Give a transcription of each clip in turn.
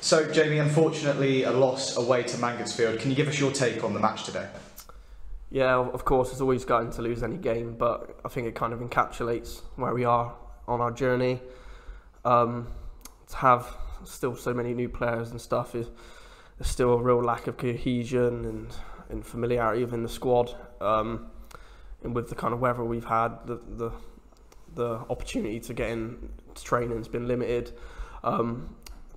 So, Jamie, unfortunately a loss away to Mangotsfield. Can you give us your take on the match today? Yeah, of course, it's always gutting to lose any game, but I think it kind of encapsulates where we are on our journey. To have still so many new players and stuff, there's still a real lack of cohesion and familiarity within the squad. And with the kind of weather we've had, the opportunity to get in to training has been limited.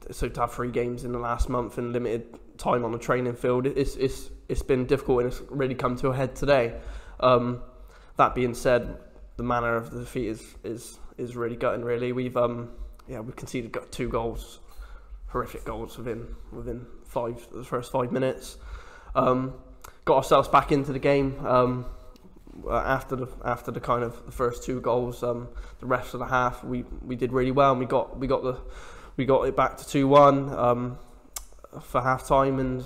So to have 3 games in the last month and limited time on the training field, it's been difficult, and it's really come to a head today. That being said, the manner of the defeat is really gutting. Really, we've conceded 2 goals, horrific goals within the first 5 minutes. Got ourselves back into the game after the kind of the first 2 goals. The rest of the half we did really well, and we got it back to 2-1 for half time, and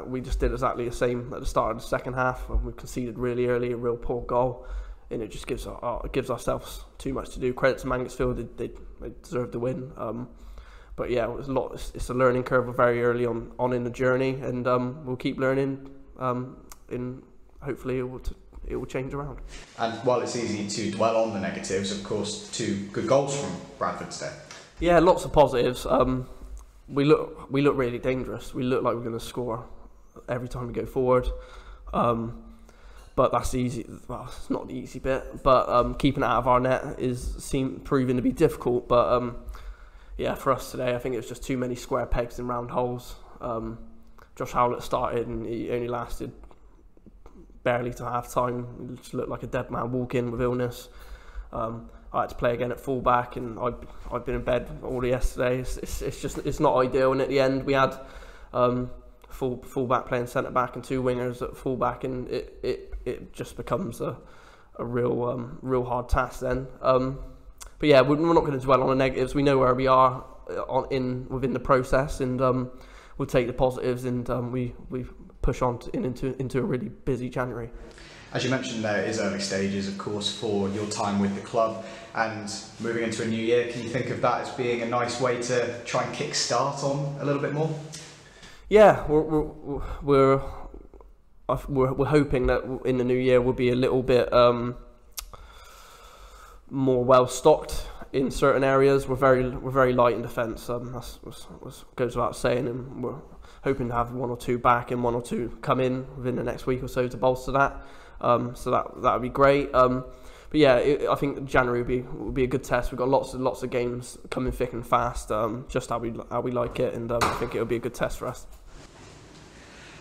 we just did exactly the same at the start of the second half. We conceded really early, a real poor goal, and it just gives ourselves too much to do. Credit to Mangotsfield, they deserved the win. But yeah, it's a learning curve very early on in the journey, and we'll keep learning, and hopefully it will change around. And while it's easy to dwell on the negatives, of course, 2 good goals from Bradford today. Yeah, lots of positives. We look really dangerous. We look like we're going to score every time we go forward. But that's easy. Well, it's not the easy bit. But keeping it out of our net proving to be difficult. But yeah, for us today, I think it was just too many square pegs in round holes. Josh Howlett started, and he only lasted barely to half time. He just looked like a dead man walking with illness. I had to play again at fullback, and I've been in bed all yesterday. It's not ideal. And at the end, we had fullback playing centre back and 2 wingers at fullback, and it just becomes a real hard task then. But yeah, we're not going to dwell on the negatives. We know where we are within the process, and we'll take the positives, and we push on into a really busy January. As you mentioned, there is early stages, of course, for your time with the club, and moving into a new year. Can you think of that as being a nice way to try and kick start on a little bit more? Yeah, we're hoping that in the new year we'll be a little bit more well stocked in certain areas. We're very light in defence. That goes without saying, and we're hoping to have 1 or 2 back and 1 or 2 come in within the next week or so to bolster that. So that would be great. But yeah, I think January will be a good test. We've got lots of games coming thick and fast, just how we like it, and I think it'll be a good test for us.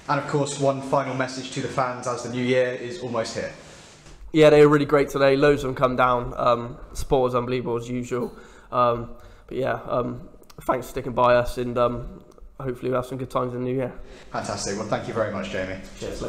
And of course, one final message to the fans as the new year is almost here. Yeah, they were really great today. Loads of them come down. Support was unbelievable as usual. But yeah, thanks for sticking by us, and hopefully we'll have some good times in the new year. Fantastic. Well, thank you very much, Jamie. Cheers.